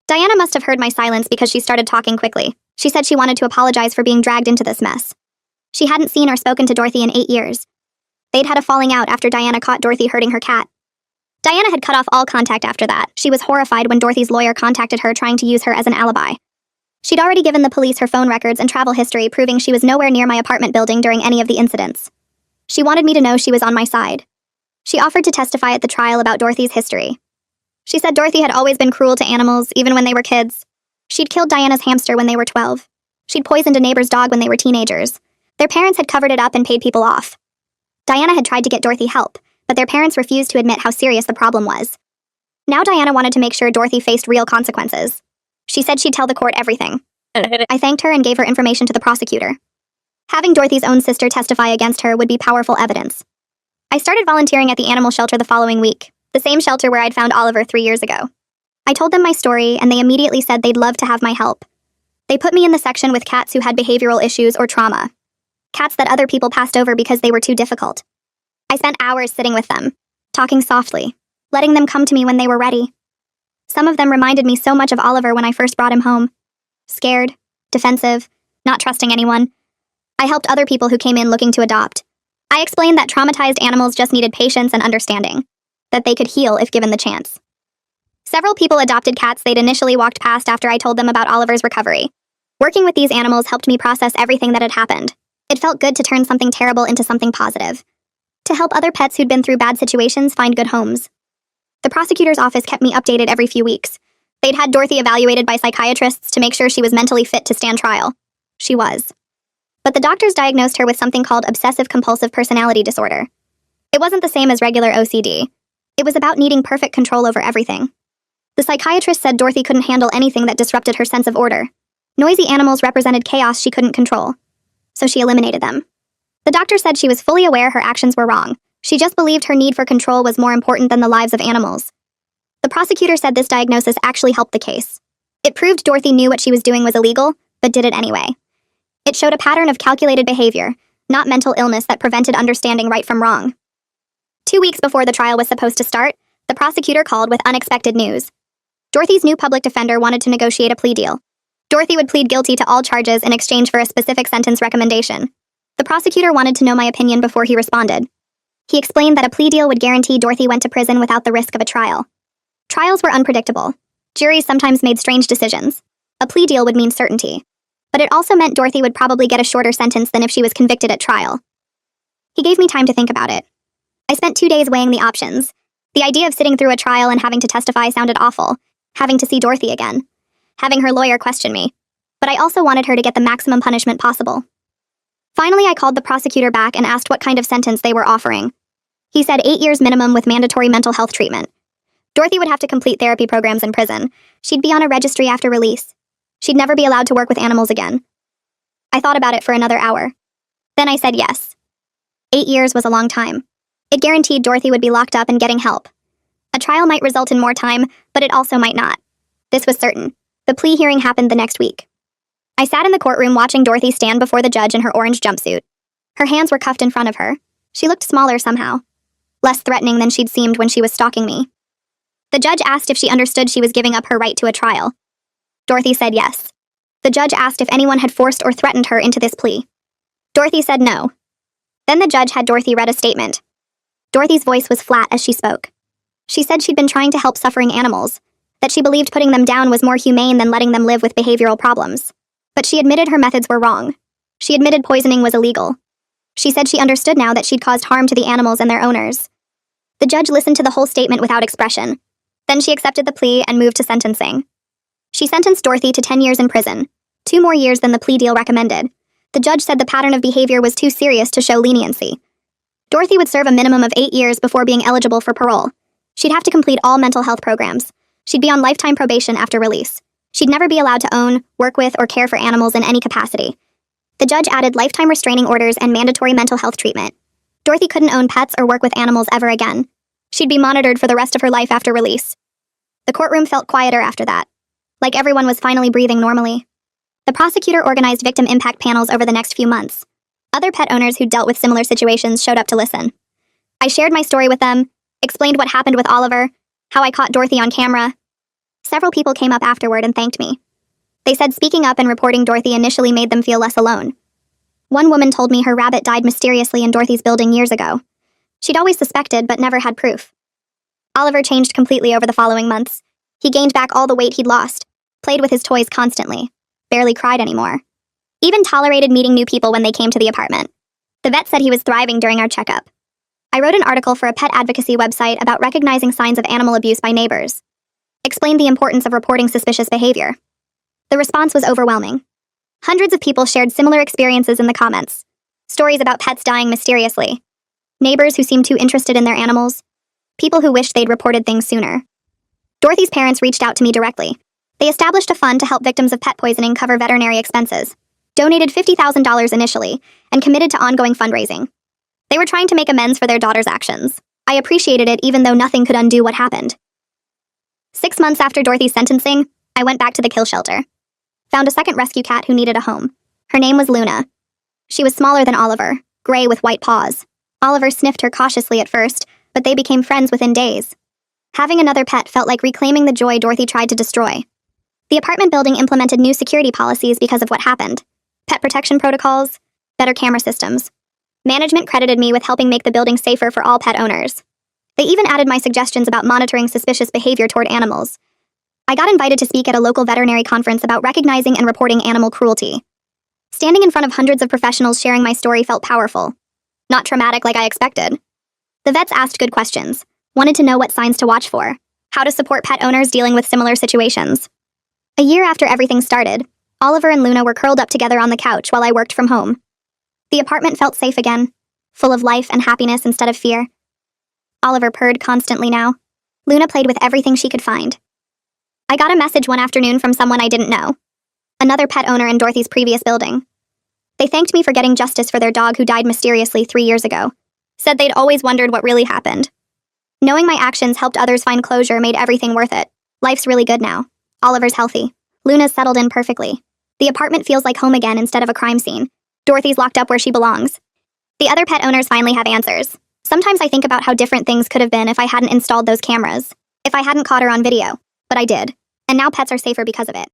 Diana must have heard my silence because she started talking quickly. She said she wanted to apologize for being dragged into this mess. She hadn't seen or spoken to Dorothy in 8 years. They'd had a falling out after Diana caught Dorothy hurting her cat. Diana had cut off all contact after that. She was horrified when Dorothy's lawyer contacted her trying to use her as an alibi. She'd already given the police her phone records and travel history proving she was nowhere near my apartment building during any of the incidents. She wanted me to know she was on my side. She offered to testify at the trial about Dorothy's history. She said Dorothy had always been cruel to animals, even when they were kids. She'd killed Diana's hamster when they were 12. She'd poisoned a neighbor's dog when they were teenagers. Their parents had covered it up and paid people off. Diana had tried to get Dorothy help, but their parents refused to admit how serious the problem was. Now Diana wanted to make sure Dorothy faced real consequences. She said she'd tell the court everything. I thanked her and gave her information to the prosecutor. Having Dorothy's own sister testify against her would be powerful evidence. I started volunteering at the animal shelter the following week, the same shelter where I'd found Oliver 3 years ago. I told them my story, and they immediately said they'd love to have my help. They put me in the section with cats who had behavioral issues or trauma. Cats that other people passed over because they were too difficult. I spent hours sitting with them, talking softly, letting them come to me when they were ready. Some of them reminded me so much of Oliver when I first brought him home. Scared, defensive, not trusting anyone. I helped other people who came in looking to adopt. I explained that traumatized animals just needed patience and understanding, that they could heal if given the chance. Several people adopted cats they'd initially walked past after I told them about Oliver's recovery. Working with these animals helped me process everything that had happened. It felt good to turn something terrible into something positive. To help other pets who'd been through bad situations find good homes. The prosecutor's office kept me updated every few weeks. They'd had Dorothy evaluated by psychiatrists to make sure she was mentally fit to stand trial. She was. But the doctors diagnosed her with something called obsessive-compulsive personality disorder. It wasn't the same as regular OCD. It was about needing perfect control over everything. The psychiatrist said Dorothy couldn't handle anything that disrupted her sense of order. Noisy animals represented chaos she couldn't control. So she eliminated them. The doctor said she was fully aware her actions were wrong. She just believed her need for control was more important than the lives of animals. The prosecutor said this diagnosis actually helped the case. It proved Dorothy knew what she was doing was illegal, but did it anyway. It showed a pattern of calculated behavior, not mental illness that prevented understanding right from wrong. 2 weeks before the trial was supposed to start, the prosecutor called with unexpected news. Dorothy's new public defender wanted to negotiate a plea deal. Dorothy would plead guilty to all charges in exchange for a specific sentence recommendation. The prosecutor wanted to know my opinion before he responded. He explained that a plea deal would guarantee Dorothy went to prison without the risk of a trial. Trials were unpredictable. Juries sometimes made strange decisions. A plea deal would mean certainty. But it also meant Dorothy would probably get a shorter sentence than if she was convicted at trial. He gave me time to think about it. I spent 2 days weighing the options. The idea of sitting through a trial and having to testify sounded awful, having to see Dorothy again, having her lawyer question me. But I also wanted her to get the maximum punishment possible. Finally, I called the prosecutor back and asked what kind of sentence they were offering. He said 8 years minimum with mandatory mental health treatment. Dorothy would have to complete therapy programs in prison. She'd be on a registry after release. She'd never be allowed to work with animals again. I thought about it for another hour. Then I said yes. 8 years was a long time. It guaranteed Dorothy would be locked up and getting help. A trial might result in more time, but it also might not. This was certain. The plea hearing happened the next week. I sat in the courtroom watching Dorothy stand before the judge in her orange jumpsuit. Her hands were cuffed in front of her. She looked smaller somehow. Less threatening than she'd seemed when she was stalking me. The judge asked if she understood she was giving up her right to a trial. Dorothy said yes. The judge asked if anyone had forced or threatened her into this plea. Dorothy said no. Then the judge had Dorothy read a statement. Dorothy's voice was flat as she spoke. She said she'd been trying to help suffering animals, that she believed putting them down was more humane than letting them live with behavioral problems. But she admitted her methods were wrong. She admitted poisoning was illegal. She said she understood now that she'd caused harm to the animals and their owners. The judge listened to the whole statement without expression. Then she accepted the plea and moved to sentencing. She sentenced Dorothy to 10 years in prison, 2 more years than the plea deal recommended. The judge said the pattern of behavior was too serious to show leniency. Dorothy would serve a minimum of 8 years before being eligible for parole. She'd have to complete all mental health programs. She'd be on lifetime probation after release. She'd never be allowed to own, work with, or care for animals in any capacity. The judge added lifetime restraining orders and mandatory mental health treatment. Dorothy couldn't own pets or work with animals ever again. She'd be monitored for the rest of her life after release. The courtroom felt quieter after that, like everyone was finally breathing normally. The prosecutor organized victim impact panels over the next few months. Other pet owners who dealt with similar situations showed up to listen. I shared my story with them, explained what happened with Oliver, how I caught Dorothy on camera. Several people came up afterward and thanked me. They said speaking up and reporting Dorothy initially made them feel less alone. One woman told me her rabbit died mysteriously in Dorothy's building years ago. She'd always suspected but never had proof. Oliver changed completely over the following months. He gained back all the weight he'd lost, played with his toys constantly, barely cried anymore. Even tolerated meeting new people when they came to the apartment. The vet said he was thriving during our checkup. I wrote an article for a pet advocacy website about recognizing signs of animal abuse by neighbors. Explained the importance of reporting suspicious behavior. The response was overwhelming. Hundreds of people shared similar experiences in the comments. Stories about pets dying mysteriously. Neighbors who seemed too interested in their animals. People who wished they'd reported things sooner. Dorothy's parents reached out to me directly. They established a fund to help victims of pet poisoning cover veterinary expenses, donated $50,000 initially, and committed to ongoing fundraising. They were trying to make amends for their daughter's actions. I appreciated it even though nothing could undo what happened. 6 months after Dorothy's sentencing, I went back to the kill shelter. Found a second rescue cat who needed a home. Her name was Luna. She was smaller than Oliver, gray with white paws. Oliver sniffed her cautiously at first, but they became friends within days. Having another pet felt like reclaiming the joy Dorothy tried to destroy. The apartment building implemented new security policies because of what happened. Pet protection protocols, better camera systems. Management credited me with helping make the building safer for all pet owners. They even added my suggestions about monitoring suspicious behavior toward animals. I got invited to speak at a local veterinary conference about recognizing and reporting animal cruelty. Standing in front of hundreds of professionals sharing my story felt powerful. Not traumatic like I expected. The vets asked good questions, wanted to know what signs to watch for, how to support pet owners dealing with similar situations. A year after everything started, Oliver and Luna were curled up together on the couch while I worked from home. The apartment felt safe again, full of life and happiness instead of fear. Oliver purred constantly now. Luna played with everything she could find. I got a message one afternoon from someone I didn't know. Another pet owner in Dorothy's previous building. They thanked me for getting justice for their dog who died mysteriously 3 years ago. Said they'd always wondered what really happened. Knowing my actions helped others find closure made everything worth it. Life's really good now. Oliver's healthy. Luna's settled in perfectly. The apartment feels like home again instead of a crime scene. Dorothy's locked up where she belongs. The other pet owners finally have answers. Sometimes I think about how different things could have been if I hadn't installed those cameras. If I hadn't caught her on video. But I did. And now pets are safer because of it.